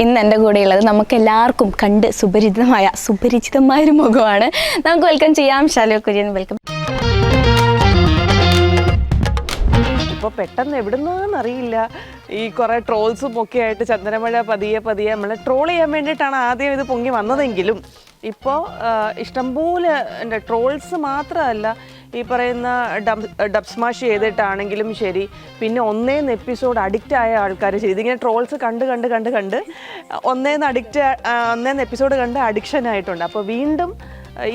ഇന്ന് എൻ്റെ കൂടെയുള്ളത് നമുക്ക് എല്ലാവർക്കും കണ്ട് സുപരിചിതമായ ഒരു മുഖമാണ്. നമുക്ക് വെൽക്കം ചെയ്യാം ശാലു കുര്യൻ. വെൽക്കം. ഇപ്പോൾ പെട്ടെന്ന് എവിടുന്നറിയില്ല ഈ കുറേ ട്രോൾസും ഒക്കെ ആയിട്ട് ചന്ദനമഴ പതിയെ നമ്മളെ ട്രോൾ ചെയ്യാൻ വേണ്ടിയിട്ടാണ് ആദ്യം ഇത് പൊങ്ങി വന്നതെങ്കിലും ഇപ്പോൾ ഇഷ്ടംപോലെ എൻ്റെ ട്രോൾസ് മാത്രമല്ല ഈ പറയുന്ന ഡബ് സ്മാഷ് ചെയ്തിട്ടാണെങ്കിലും ശരി, പിന്നെ ഒന്നേന്ന് എപ്പിസോഡ് അഡിക്റ്റ് ആയ ആൾക്കാർ ശരി, ഇതിങ്ങനെ ട്രോൾസ് കണ്ട് ഒന്നേന്ന് എപ്പിസോഡ് കണ്ട് അഡിക്ഷൻ ആയിട്ടുണ്ട്. അപ്പോൾ വീണ്ടും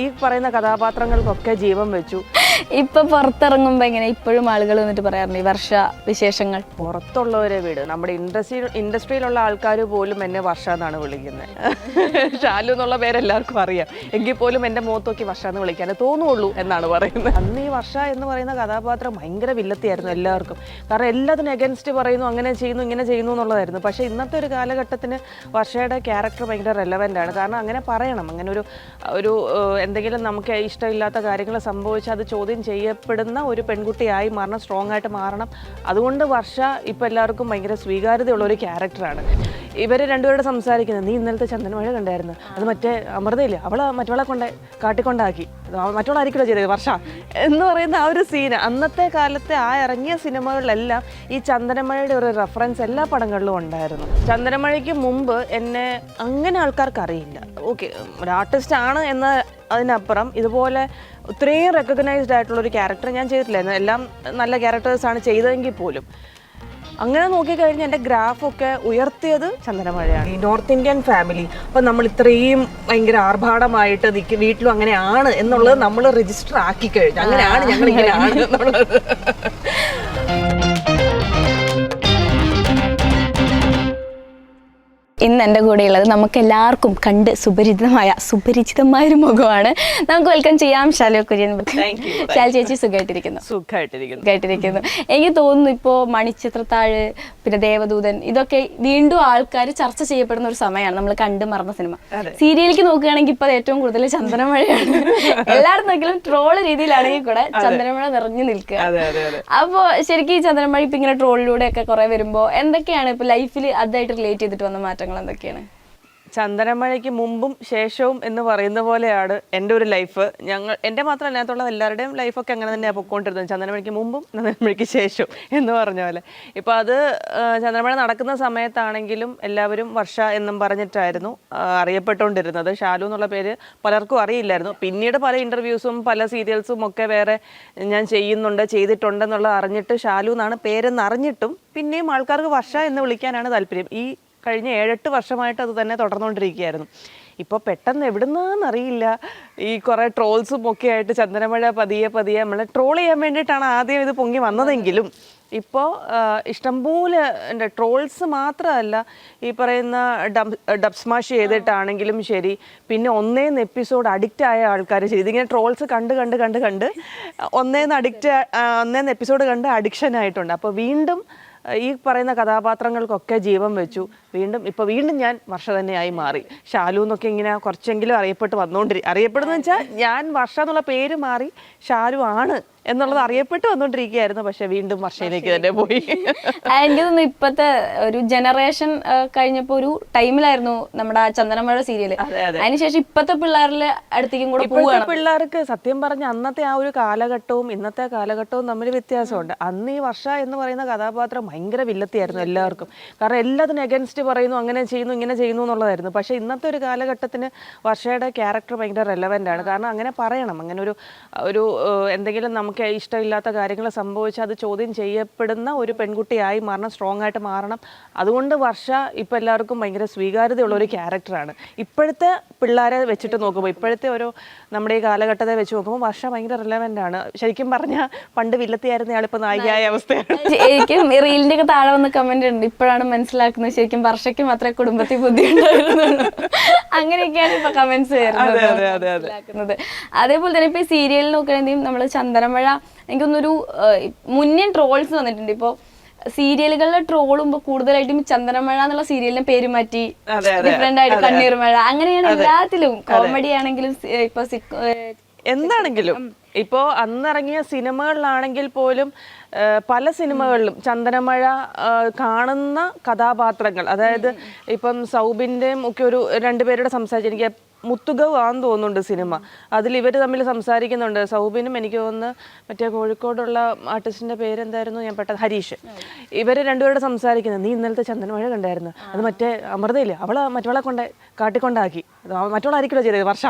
ഈ പറയുന്ന കഥാപാത്രങ്ങൾക്കൊക്കെ ജീവൻ വെച്ചു. ഇപ്പൊ പുറത്തിറങ്ങുമ്പോ എങ്ങനെ ഇപ്പോഴും ആളുകൾ വന്നിട്ട് പറയാറുണ്ട് ഈ വർഷ വിശേഷങ്ങൾ? പുറത്തുള്ളവരെ വീട് നമ്മുടെ ഇൻഡസ്ട്രിയിലുള്ള ആൾക്കാർ പോലും എന്നെ വർഷ എന്നാണ് വിളിക്കുന്നത്. ഷാലു എന്നുള്ള പേരെല്ലാവർക്കും അറിയാം, എങ്കിൽ പോലും എൻ്റെ മുഖത്ത് നോക്കി വർഷ എന്ന് വിളിക്കാനേ തോന്നുള്ളൂ എന്നാണ് പറയുന്നത്. അന്ന് ഈ വർഷ എന്ന് പറയുന്ന കഥാപാത്രം ഭയങ്കര വില്ലത്തിയായിരുന്നു എല്ലാവർക്കും. കാരണം എല്ലാത്തിനും എഗൻസ്റ്റ് പറയുന്നു, അങ്ങനെ ചെയ്യുന്നു ഇങ്ങനെ ചെയ്യുന്നു എന്നുള്ളതായിരുന്നു. പക്ഷേ ഇന്നത്തെ ഒരു കാലഘട്ടത്തിന് വർഷയുടെ ക്യാരക്ടർ ഭയങ്കര റെലവൻ്റ് ആണ്. കാരണം അങ്ങനെ പറയണം, അങ്ങനെ ഒരു എന്തെങ്കിലും നമുക്ക് ഇഷ്ടമില്ലാത്ത കാര്യങ്ങൾ സംഭവിച്ചാൽ അത് ചോദ്യം ചെയ്യപ്പെടുന്ന ഒരു പെൺകുട്ടിയായി മാറണം, സ്ട്രോങ് ആയിട്ട് മാറണം. അതുകൊണ്ട് വർഷ ഇപ്പം എല്ലാവർക്കും ഭയങ്കര സ്വീകാര്യതയുള്ള ഒരു ക്യാരക്ടറാണ്. ഇവർ രണ്ടുപേരോട് സംസാരിക്കുന്നത്, നീ ഇന്നലത്തെ ചന്ദനമഴ കണ്ടായിരുന്നു, അത് മറ്റേ അമൃതയില്ലേ അവളെ മറ്റവളെ കാട്ടിക്കൊണ്ടാക്കി, മറ്റവളായിരിക്കുമല്ലോ ചെയ്തത് വർഷ എന്ന് പറയുന്ന ആ ഒരു സീന് അന്നത്തെ കാലത്തെ ആ ഇറങ്ങിയ സിനിമകളിലെല്ലാം ഈ ചന്ദനമഴയുടെ ഒരു റെഫറൻസ് എല്ലാ പടങ്ങളിലും ഉണ്ടായിരുന്നു. ചന്ദനമഴയ്ക്ക് മുമ്പ് എന്നെ അങ്ങനെ ആൾക്കാർക്ക് അറിയില്ല. ഓക്കെ, ഒരു ആർട്ടിസ്റ്റ് ആണ് എന്ന അതിനപ്പുറം ഇതുപോലെ ഇത്രയും റെക്കഗ്നൈസ്ഡ് ആയിട്ടുള്ളൊരു ക്യാരക്ടർ ഞാൻ ചെയ്തിട്ടില്ലായിരുന്നു. എല്ലാം നല്ല ക്യാരക്ടേഴ്സാണ് ചെയ്തതെങ്കിൽ പോലും അങ്ങനെ നോക്കിക്കഴിഞ്ഞാൽ എൻ്റെ ഗ്രാഫൊക്കെ ഉയർത്തിയത് ചന്ദനമഴയാണ്. ഈ നോർത്ത് ഇന്ത്യൻ ഫാമിലി, അപ്പം നമ്മൾ ഇത്രയും ഭയങ്കര ആർഭാടമായിട്ട് വീട്ടിലും അങ്ങനെയാണ് എന്നുള്ളത് നമ്മൾ രജിസ്റ്റർ ആക്കി കഴിഞ്ഞു. അങ്ങനെയാണ് ഞങ്ങൾ ഇങ്ങനെയാണ് എന്നുള്ളത്. ഇന്ന് എൻ്റെ കൂടെയുള്ളത് നമുക്ക് എല്ലാവർക്കും കണ്ട് സുപരിചിതമായ ഒരു മുഖമാണ്. നമുക്ക് വെൽക്കം ചെയ്യാം ശാലു കുര്യൻ. ശാലു ചേച്ചി സുഖമായിട്ടിരിക്കുന്നു. എനിക്ക് തോന്നുന്നു ഇപ്പോൾ മണിച്ചിത്രത്താഴ്, പിന്നെ ദേവദൂതൻ, ഇതൊക്കെ വീണ്ടും ആൾക്കാർ ചർച്ച ചെയ്യപ്പെടുന്ന ഒരു സമയമാണ്. നമ്മൾ കണ്ട് മറന്ന സിനിമ സീരിയലിലേക്ക് നോക്കുകയാണെങ്കിൽ ഇപ്പോൾ ഏറ്റവും കൂടുതൽ ചന്ദനമഴയാണ്. എല്ലായിടത്തും നോക്കിയാലും ട്രോള് രീതിയിലാണെങ്കിൽ കൂടെ ചന്ദനമഴ നിറഞ്ഞു നിൽക്കുക. അപ്പോൾ ശരിക്കും ഈ ചന്ദനമഴ ഇപ്പം ഇങ്ങനെ ട്രോളിലൂടെ ഒക്കെ കുറെ വരുമ്പോൾ എന്തൊക്കെയാണ് ഇപ്പോൾ ലൈഫിൽ അതായിട്ട് റിലേറ്റ് ചെയ്തിട്ട് വന്ന മാറ്റങ്ങൾ എന്തൊക്കെയാണ്? ചന്ദനമഴയ്ക്ക് മുമ്പും ശേഷവും എന്ന് പറയുന്ന പോലെയാണ് എൻ്റെ ഒരു ലൈഫ്. എൻ്റെ മാത്രമല്ല, അതിനകത്തുള്ള എല്ലാവരുടെയും ലൈഫൊക്കെ അങ്ങനെ തന്നെയാണ് പൊയ്ക്കൊണ്ടിരുന്നത്. ചന്ദനമഴയ്ക്ക് മുമ്പും ചന്ദനമഴയ്ക്ക് ശേഷവും എന്ന് പറഞ്ഞ പോലെ. ഇപ്പോൾ അത് ചന്ദനമഴ നടക്കുന്ന സമയത്താണെങ്കിലും എല്ലാവരും വർഷ എന്നും പറഞ്ഞിട്ടായിരുന്നു അറിയപ്പെട്ടുകൊണ്ടിരുന്നത്. ഷാലു എന്നുള്ള പേര് പലർക്കും അറിയില്ലായിരുന്നു. പിന്നീട് പല ഇൻ്റർവ്യൂസും പല സീരിയൽസും ഒക്കെ വേറെ ഞാൻ ചെയ്തിട്ടുണ്ടെന്നുള്ളത് അറിഞ്ഞിട്ട് ഷാലു എന്നാണ് പേരെന്ന് അറിഞ്ഞിട്ടും പിന്നെയും ആൾക്കാർക്ക് വർഷ എന്ന് വിളിക്കാനാണ് താല്പര്യം. ഈ കഴിഞ്ഞ 7-8 വർഷമായിട്ട് അത് തന്നെ തുടർന്നുകൊണ്ടിരിക്കുകയായിരുന്നു. ഇപ്പോൾ പെട്ടെന്ന് എവിടുന്നറിയില്ല ഈ കുറേ ട്രോൾസും ഒക്കെ ആയിട്ട് ചന്ദനമഴ പതിയെ നമ്മളെ ട്രോൾ ചെയ്യാൻ വേണ്ടിയിട്ടാണ് ആദ്യം ഇത് പൊങ്ങി വന്നതെങ്കിലും ഇപ്പോൾ ഇഷ്ടംപോലെ എൻ്റെ ട്രോൾസ് മാത്രമല്ല ഈ പറയുന്ന ഡബ് സ്മാഷ് ചെയ്തിട്ടാണെങ്കിലും ശരി, പിന്നെ ഒന്നേന്ന് എപ്പിസോഡ് അഡിക്റ്റ് ആയ ആൾക്കാർ ശരി, ഇതിങ്ങനെ ട്രോൾസ് കണ്ട് ഒന്നേന്ന് എപ്പിസോഡ് കണ്ട് അഡിക്ഷൻ ആയിട്ടുണ്ട്. അപ്പോൾ വീണ്ടും ഈ പറയുന്ന കഥാപാത്രങ്ങൾക്കൊക്കെ ജീവൻ വെച്ചു. വീണ്ടും ഞാൻ വർഷ തന്നെയായി മാറി. ഷാലു എന്നൊക്കെ ഇങ്ങനെ കുറച്ചെങ്കിലും അറിയപ്പെടുന്നു വെച്ചാൽ ഞാൻ വർഷ എന്നുള്ള പേര് മാറി ഷാലു ആണ് എന്നുള്ളത് അറിയപ്പെട്ട് വന്നുകൊണ്ടിരിക്കുകയായിരുന്നു. പക്ഷെ വീണ്ടും വർഷയിലേക്ക് തന്നെ പോയി. എനിക്ക് തോന്നുന്നു ഇപ്പത്തെ ഒരു ജനറേഷൻ കഴിഞ്ഞപ്പോ ഒരു ടൈമിലായിരുന്നു നമ്മുടെ ചന്ദനമഴ സീരിയല്. അതിനുശേഷം ഇപ്പത്തെ പിള്ളേരുടെ അടുത്തേക്കും കൂടെ പോവുകയാണ്. പിള്ളേർക്ക് സത്യം പറഞ്ഞ അന്നത്തെ ആ ഒരു കാലഘട്ടവും ഇന്നത്തെ കാലഘട്ടവും തമ്മിൽ വ്യത്യാസമുണ്ട്. അന്ന് ഈ വർഷ എന്ന് പറയുന്ന കഥാപാത്രം ഭയങ്കര വില്ലത്തിയായിരുന്നു എല്ലാവർക്കും. കാരണം എല്ലാത്തിനും എഗൻസ്റ്റ് പറയുന്നു, അങ്ങനെ ചെയ്യുന്നു ഇങ്ങനെ ചെയ്യുന്നു എന്നുള്ളതായിരുന്നു. പക്ഷേ ഇന്നത്തെ ഒരു കാലഘട്ടത്തിന് വർഷയുടെ ക്യാരക്ടർ ഭയങ്കര റെലവൻ്റ് ആണ്. കാരണം അങ്ങനെ പറയണം, അങ്ങനെ ഒരു എന്തെങ്കിലും നമുക്ക് ഇഷ്ടമില്ലാത്ത കാര്യങ്ങൾ സംഭവിച്ചാൽ അത് ചോദ്യം ചെയ്യപ്പെടുന്ന ഒരു പെൺകുട്ടിയായി മാറണം, സ്ട്രോങ് ആയിട്ട് മാറണം. അതുകൊണ്ട് വർഷ ഇപ്പം എല്ലാവർക്കും ഭയങ്കര സ്വീകാര്യതയുള്ള ഒരു ക്യാരക്ടറാണ്. ഇപ്പോഴത്തെ പിള്ളേരെ വെച്ചിട്ട് നോക്കുമ്പോൾ, ഇപ്പോഴത്തെ നമ്മുടെ ഈ കാലഘട്ടത്തെ വെച്ച് നോക്കുമ്പോൾ വർഷ ഭയങ്കര റിലവൻ്റ് ആണ്. ശരിക്കും പറഞ്ഞാൽ പണ്ട് വില്ലത്തിയായിരുന്ന ആളിപ്പോൾ നായികയായ അവസ്ഥയാണ്. ശരിക്കും റീലിൻ്റെ ഒക്കെ താഴെ വന്ന് കമന്റ് ഉണ്ട്, ഇപ്പോഴാണ് മനസ്സിലാക്കുന്നത് ശരിക്കും വർഷയ്ക്ക് മാത്രമേ കുടുംബത്തിൽ ബുദ്ധി ഉണ്ടായിരുന്നുള്ളൂ. അങ്ങനെയൊക്കെയാണ് ഇപ്പൊ കമന്റ്സ് വരുന്നത്. അതേപോലെ തന്നെ ഇപ്പൊ ഈ സീരിയലിൽ നോക്കുകയാണെങ്കിൽ നമ്മൾ ചന്ദനമഴ എനിക്കൊന്നൊരു മുന്നേ ട്രോൾസ് വന്നിട്ടുണ്ട്. ഇപ്പോൾ സീരിയലുകളിലെ ട്രോളുമ്പോ കൂടുതലായിട്ടും ചന്ദനമഴ എന്നുള്ള സീരിയലിനെ പേര് മാറ്റി ഡിഫറെന്റ് ആയിട്ട് കണ്ണീർ മഴ, അങ്ങനെയാണ് എല്ലാത്തിലും. കോമഡി ആണെങ്കിലും ഇപ്പൊ എന്താണെങ്കിലും ഇപ്പോൾ അന്നിറങ്ങിയ സിനിമകളിലാണെങ്കിൽ പോലും പല സിനിമകളിലും ചന്ദനമഴ കാണുന്ന കഥാപാത്രങ്ങൾ, അതായത് ഇപ്പം സൗബിൻ്റെയും ഒക്കെ ഒരു രണ്ടുപേരുടെ സംസാരിച്ച് എനിക്ക് മുത്തുഗവ് ആണെന്ന് തോന്നുന്നുണ്ട് സിനിമ. അതിൽ ഇവർ തമ്മിൽ സംസാരിക്കുന്നുണ്ട്. സൗബിനും എനിക്ക് തോന്നുന്നു മറ്റേ കോഴിക്കോടുള്ള ആർട്ടിസ്റ്റിൻ്റെ പേരെന്തായിരുന്നു, ഞാൻ പെട്ടെന്ന് ഹരീഷ്. ഇവർ രണ്ടുപേരോട് സംസാരിക്കുന്നത്, നീ ഇന്നലത്തെ ചന്ദനമഴ കണ്ടായിരുന്നു, അത് മറ്റേ അമൃതയില്ലേ അവളെ മറ്റവളെ കാട്ടിക്കൊണ്ടാക്കി, മറ്റവളായിരിക്കുമല്ലോ ചെയ്തത് വർഷ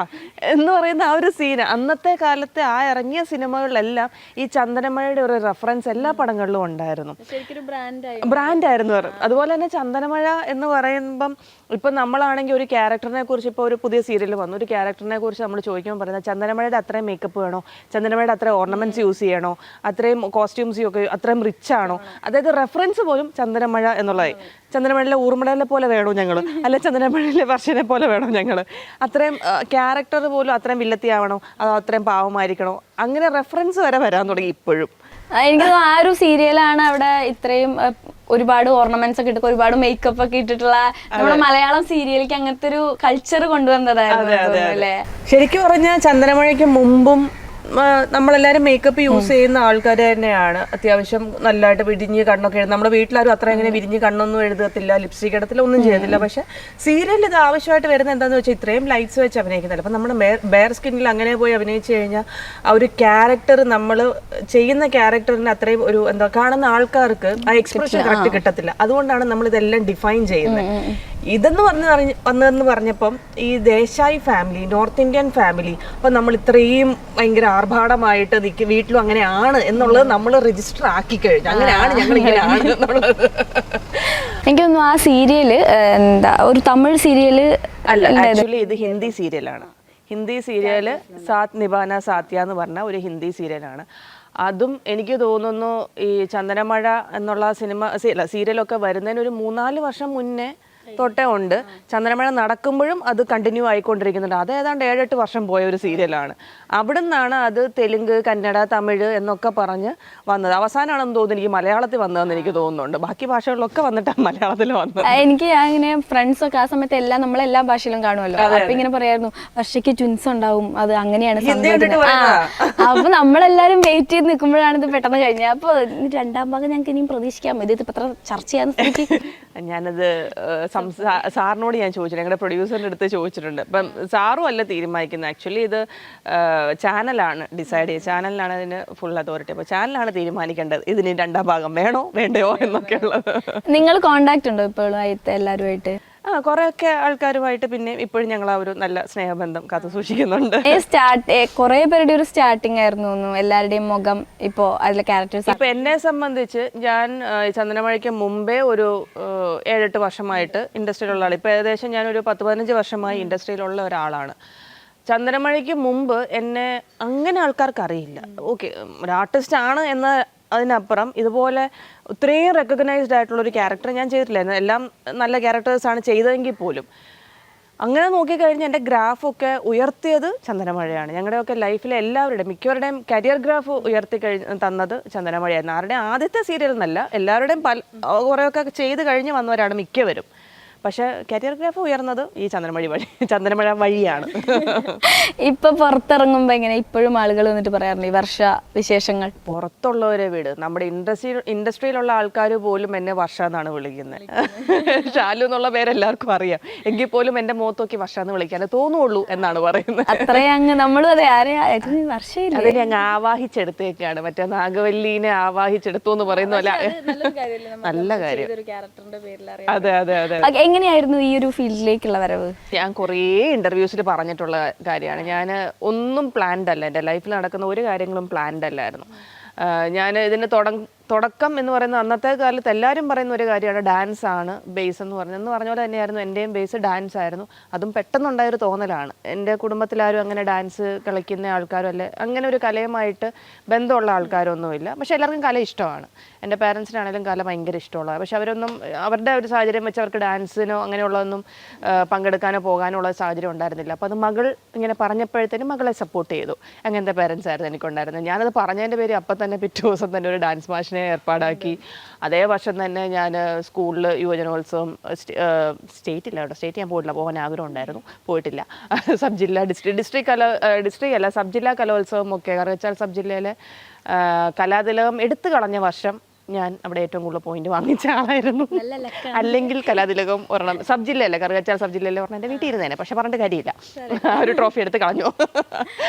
എന്ന് പറയുന്ന ആ ഒരു സീന്. അന്നത്തെ കാലത്തെ ആ ഇറങ്ങിയ സിനിമകളിലെല്ലാം ഈ ചന്ദനമഴയുടെ ഒരു റെഫറൻസ് എല്ലാ പടങ്ങളിലും ഉണ്ടായിരുന്നു, ബ്രാൻഡായിരുന്നു. അതുപോലെ തന്നെ ചന്ദനമഴ എന്ന് പറയുമ്പം ഇപ്പം നമ്മളാണെങ്കിൽ ഒരു ക്യാരക്ടറിനെ കുറിച്ച് ഇപ്പോൾ ഒരു പുതിയ സീരിയൽ വന്നു, ഒരു ക്യാരക്ടറിനെ കുറിച്ച് നമ്മൾ ചോദിക്കുമ്പോൾ പറയുന്നത് ചന്ദനമഴയുടെ അത്രയും മേക്കപ്പ് വേണോ, ചന്ദനമഴയുടെ അത്രയും ഓർണമെന്റ്സ് യൂസ് ചെയ്യണോ, അത്രയും കോസ്റ്റ്യൂംസ് ഒക്കെ അത്രയും റിച്ച് ആണോ, അതായത് റെഫറൻസ് പോലും ചന്ദനമഴ എന്നുള്ളതായി. ചന്ദനമഴയിലെ ഊർമിളയിലെ പോലെ വേണോ ഞങ്ങൾ, അല്ലെ ചന്ദനമഴയിലെ വർഷനെ പോലെ വേണോ ഞങ്ങൾ, അത്രയും ക്യാരക്ടർ പോലും അത്രയും വില്ലത്തിയാവണോ, അതോ അത്രയും പാവമായിരിക്കണോ, അങ്ങനെ റെഫറൻസ് വരെ വരാൻ തുടങ്ങി ഇപ്പോഴും. എനിക്ക് ആ ഒരു സീരിയലാണ് അവിടെ ഇത്രയും ഒരുപാട് ഓർണമെന്റ്സ് ഒക്കെ ഇട്ട് ഒരുപാട് മേക്കപ്പ് ഒക്കെ ഇട്ടിട്ടുള്ള നമ്മുടെ മലയാളം സീരിയലിലേക്ക് അങ്ങനത്തെ ഒരു കൾച്ചർ കൊണ്ടുവന്നതായിരുന്നു അല്ലേ? ശരിക്കും പറഞ്ഞാൽ ചന്ദനമഴയ്ക്ക് മുമ്പും നമ്മളെല്ലാവരും മേക്കപ്പ് യൂസ് ചെയ്യുന്ന ആൾക്കാർ തന്നെയാണ്. അത്യാവശ്യം നല്ലതായിട്ട് വിരിഞ്ഞ് കണ്ണൊക്കെ എഴുതും. നമ്മുടെ വീട്ടിലാരും അത്ര അങ്ങനെ വിരിഞ്ഞ് കണ്ണൊന്നും എഴുതത്തില്ല, ലിപ്സ്റ്റിക് ഇടത്തില്ല, ഒന്നും ചെയ്യത്തില്ല. പക്ഷെ സീരിയലിൽ ഇത് ആവശ്യമായിട്ട് വരുന്നത് എന്താണെന്ന് വെച്ചാൽ ഇത്രയും ലൈറ്റ്സ് വെച്ച് അഭിനയിക്കുന്നില്ല. അപ്പം നമ്മുടെ ബെയർ സ്കിന്നിൽ അങ്ങനെ പോയി അഭിനയിച്ചു കഴിഞ്ഞാൽ ആ ഒരു ക്യാരക്ടർ, നമ്മൾ ചെയ്യുന്ന ക്യാരക്ടറിന് അത്രയും ഒരു എന്താ കാണുന്ന ആൾക്കാർക്ക് ആ എക്സ്പ്രഷൻ കറക്റ്റ് കിട്ടത്തില്ല. അതുകൊണ്ടാണ് നമ്മൾ ഇതെല്ലാം ഡിഫൈൻ ചെയ്യുന്നത്. ഇതെന്ന് വന്നതെന്ന് പറഞ്ഞപ്പം ഈ Desai family, north Indian family, അപ്പം നമ്മൾ ഇത്രയും ഭയങ്കര ആർഭാടമായിട്ട് വീട്ടിലും അങ്ങനെയാണ് എന്നുള്ളത് നമ്മൾ രജിസ്റ്റർ ആക്കി കഴിഞ്ഞു. അങ്ങനെയാണ് ഞങ്ങൾ ഇങ്ങനെയാണ് എന്നുള്ളത്. എനിക്ക് തോന്നുന്നു ആ സീരിയല് എന്താ ഒരു തമിഴ് സീരിയല് അല്ല, ആക്ച്വലി ഇത് ഹിന്ദി സീരിയലാണ്. ഹിന്ദി സീരിയല് സാത് നിഭാന സാത്യ എന്ന് പറഞ്ഞ ഒരു ഹിന്ദി സീരിയലാണ്. അതും എനിക്ക് തോന്നുന്നു ഈ ചന്ദനമഴ എന്നുള്ള സീരിയലൊക്കെ വരുന്നതിന് ഒരു 3-4 വർഷം മുന്നേ തൊട്ടേ ഉണ്ട്. ചന്ദനമഴ നടക്കുമ്പോഴും അത് കണ്ടിന്യൂ ആയിക്കൊണ്ടിരിക്കുന്നുണ്ട്. അത് ഏതാണ്ട് 7-8 വർഷം പോയ ഒരു സീരിയലാണ്. അവിടെ നിന്നാണ് അത് തെലുങ്ക്, കന്നഡ, തമിഴ് എന്നൊക്കെ പറഞ്ഞ് വന്നത്. അവസാനമാണെന്ന് തോന്നുന്നു എനിക്ക് മലയാളത്തിൽ വന്നതെന്ന് എനിക്ക് തോന്നുന്നുണ്ട്. ബാക്കി ഭാഷകളിലൊക്കെ വന്നിട്ടാണ് മലയാളത്തിൽ വന്നത്. എനിക്ക് ഇങ്ങനെ ഫ്രണ്ട്സ് ഒക്കെ ആ സമയത്ത് എല്ലാം നമ്മളെല്ലാ ഭാഷയിലും കാണുമല്ലോ. അപ്പൊ ഇങ്ങനെ പറയായിരുന്നു വർഷയ്ക്ക് ട്വിൻസ് ഉണ്ടാവും, അത് അങ്ങനെയാണ് അപ്പൊ നമ്മളെല്ലാരും വെയിറ്റ് ചെയ്ത് നിൽക്കുമ്പോഴാണ് ഇത് പെട്ടെന്ന് കഴിഞ്ഞത്. അപ്പൊ രണ്ടാം ഭാഗം ഞങ്ങൾക്ക് ഇനിയും പ്രതീക്ഷിക്കാം, ഇത് ഇപ്പൊ എത്ര ചർച്ച ചെയ്യാൻ ഞാനത് സാറിനോട് ഞാൻ ചോദിച്ചിട്ടുണ്ട്, ഞങ്ങളുടെ പ്രൊഡ്യൂസറിൻ്റെ അടുത്ത് ചോദിച്ചിട്ടുണ്ട്. അപ്പം സാറും അല്ല തീരുമാനിക്കുന്നത്. ആക്ച്വലി ഇത് ചാനലാണ് ഡിസൈഡ് ചെയ്യുക, ചാനലിനാണ് അതിന് ഫുൾ അതോറിറ്റി. അപ്പോൾ ചാനലാണ് തീരുമാനിക്കേണ്ടത് ഇതിന് രണ്ടാം ഭാഗം വേണോ വേണ്ടയോ എന്നൊക്കെ ഉള്ളത്. നിങ്ങൾ കോണ്ടാക്ട് ഉണ്ടോ ഇപ്പോഴും എല്ലാവരുമായിട്ട്? കുറെയൊക്കെ ആൾക്കാരുമായിട്ട് പിന്നെ ഇപ്പോഴും ഞങ്ങൾ ആ ഒരു നല്ല സ്നേഹബന്ധം കാത്തു സൂക്ഷിക്കുന്നുണ്ട്. കുറെ പേരുടെ ഒരു സ്റ്റാർട്ടിങ് ആയിരുന്നു എല്ലാവരുടെയും മുഖം ഇപ്പോ അതിലെ ക്യാരക്ടേഴ്സ്. ഇപ്പൊ എന്നെ സംബന്ധിച്ച് ഞാൻ ചന്ദനമഴയ്ക്ക് മുമ്പേ ഒരു 7-8 വർഷമായിട്ട് ഇൻഡസ്ട്രിയിലുള്ള ആൾ. ഇപ്പൊ ഏകദേശം ഞാനൊരു 10-15 വർഷമായി ഇൻഡസ്ട്രിയിലുള്ള ഒരാളാണ്. ചന്ദനമഴയ്ക്ക് മുമ്പ് എന്നെ അങ്ങനെ ആൾക്കാർക്ക് അറിയില്ല. ഓക്കെ, ഒരു ആർട്ടിസ്റ്റ് ആണ് എന്ന അതിനപ്പുറം ഇതുപോലെ ഇത്രയും റെക്കഗ്നൈസ്ഡ് ആയിട്ടുള്ളൊരു ക്യാരക്ടർ ഞാൻ ചെയ്തിട്ടില്ലായിരുന്നു. എല്ലാം നല്ല ക്യാരക്ടേഴ്സാണ് ചെയ്തതെങ്കിൽ പോലും അങ്ങനെ നോക്കിക്കഴിഞ്ഞാൽ എൻ്റെ ഗ്രാഫൊക്കെ ഉയർത്തിയത് ചന്ദനമഴയാണ്. ഞങ്ങളുടെയൊക്കെ ലൈഫിലെ എല്ലാവരുടെയും മിക്കവരുടെയും കരിയർ ഗ്രാഫ് തന്നത് ചന്ദനമഴയായിരുന്നു. ആരുടെയും ആദ്യത്തെ സീരിയൽ എന്നല്ല, എല്ലാവരുടെയും കുറേയൊക്കെ ചെയ്ത് കഴിഞ്ഞ് വന്നവരാണ് മിക്കവരും. പക്ഷെ കരിയർ ഗ്രാഫ് ഉയർന്നത് ഈ ചന്ദനമഴ വഴിയാണ്. ഇപ്പൊ പുറത്തിറങ്ങുമ്പോ എങ്ങനെ ഇപ്പോഴും ആളുകൾ വന്നിട്ട് പറയാറുണ്ട് ഈ വർഷ വിശേഷങ്ങൾ? പുറത്തുള്ളവരെ വീട് നമ്മുടെ ഇൻഡസ്ട്രിയിലുള്ള ആൾക്കാർ പോലും എന്നെ വർഷ എന്നാണ് വിളിക്കുന്നത്. ഷാലു എന്നുള്ള പേര് എല്ലാവർക്കും അറിയാം, എങ്കിൽ പോലും എന്റെ മുഖത്ത് നോക്കി വർഷ എന്ന് വിളിക്കാനേ തോന്നുള്ളൂ എന്നാണ് പറയുന്നത്. അത്രയും നമ്മളും അതെ, വർഷയില്ല അതിനെ അങ്ങ് ആവാഹിച്ചെടുത്തേക്കാണ്. മറ്റേ നാഗവല്ലീനെ ആവാഹിച്ചെടുത്തു എന്ന് പറയുന്നല്ല. നല്ല കാര്യം. അതെ അതെ അതെ. എങ്ങനെയായിരുന്നു ഈ ഒരു ഫീൽഡിലേക്കുള്ള വരവ്? ഞാൻ കുറേ ഇന്റർവ്യൂസിൽ പറഞ്ഞിട്ടുള്ള കാര്യമാണ്. ഞാൻ ഒന്നും പ്ലാൻഡ് അല്ല, എൻ്റെ ലൈഫിൽ നടക്കുന്ന ഒരു കാര്യങ്ങളും പ്ലാൻഡ് അല്ലായിരുന്നു. ഞാൻ ഇതിന് തുടക്കം എന്ന് പറയുന്നത് അന്നത്തെ കാലത്ത് എല്ലാവരും പറയുന്ന ഒരു കാര്യമാണ് ഡാൻസ് ആണ് ബേസ് എന്ന് പറഞ്ഞ പോലെ തന്നെയായിരുന്നു എൻ്റെയും ബേസ് ഡാൻസ് ആയിരുന്നു. അതും പെട്ടെന്നുണ്ടായൊരു തോന്നലാണ്. എൻ്റെ കുടുംബത്തിലാരും അങ്ങനെ ഡാൻസ് കളിക്കുന്ന ആൾക്കാരും അല്ലേ, അങ്ങനെ ഒരു കലയുമായിട്ട് ബന്ധമുള്ള ആൾക്കാരൊന്നുമില്ല. പക്ഷെ എല്ലാവർക്കും കല ഇഷ്ടമാണ്. എൻ്റെ പാരൻസിനാണെങ്കിലും കല ഭയങ്കര ഇഷ്ടമുള്ളതാണ്. പക്ഷെ അവരൊന്നും അവരുടെ ഒരു സാഹചര്യം വെച്ച് അവർക്ക് ഡാൻസിനോ അങ്ങനെയുള്ളതൊന്നും പങ്കെടുക്കാനോ പോകാനോ ഉള്ള സാഹചര്യം ഉണ്ടായിരുന്നില്ല. അപ്പോൾ അത് മകൾ ഇങ്ങനെ പറഞ്ഞപ്പോഴത്തേനും മകളെ സപ്പോർട്ട് ചെയ്തു. അങ്ങനത്തെ പാരൻസ് ആയിരുന്നു എനിക്കുണ്ടായിരുന്നത്. ഞാനത് പറഞ്ഞതിൻ്റെ പേര് അപ്പം തന്നെ പിറ്റേ ദിവസം തന്നെ ഒരു ഡാൻസ് മാഷിനെ ഡാൻസിനെ ഏർപ്പാടാക്കി. അതേ വർഷം തന്നെ ഞാൻ സ്കൂളിൽ യുവജനോത്സവം സ്റ്റേറ്റ് ഞാൻ പോയിട്ടില്ല, പോകാൻ ആഗ്രഹം ഉണ്ടായിരുന്നു, പോയിട്ടില്ല. സബ് ജില്ലാ ഡിസ്ട്രിക്ട് അല്ല സബ് ജില്ലാ കലോത്സവം ഒക്കെ കറുകച്ചാൽ സബ് ജില്ലയിലെ കലാതിലകം എടുത്തു കളഞ്ഞ വർഷം ഞാൻ അവിടെ ഏറ്റവും കൂടുതൽ പോയിന്റ് വാങ്ങിച്ച ആളായിരുന്നു. അല്ലെങ്കിൽ കലാതിലകം ഒരെണ്ണം സബ് ജില്ലയല്ലേ, കറുകച്ചാൽ സബ് ജില്ലയിലെ ഒരെണ്ണം എൻ്റെ വീട്ടിൽ ഇരുന്നേനെ, പക്ഷെ പറഞ്ഞിട്ട് കാര്യമില്ല, ഒരു ട്രോഫി എടുത്ത് കളഞ്ഞു.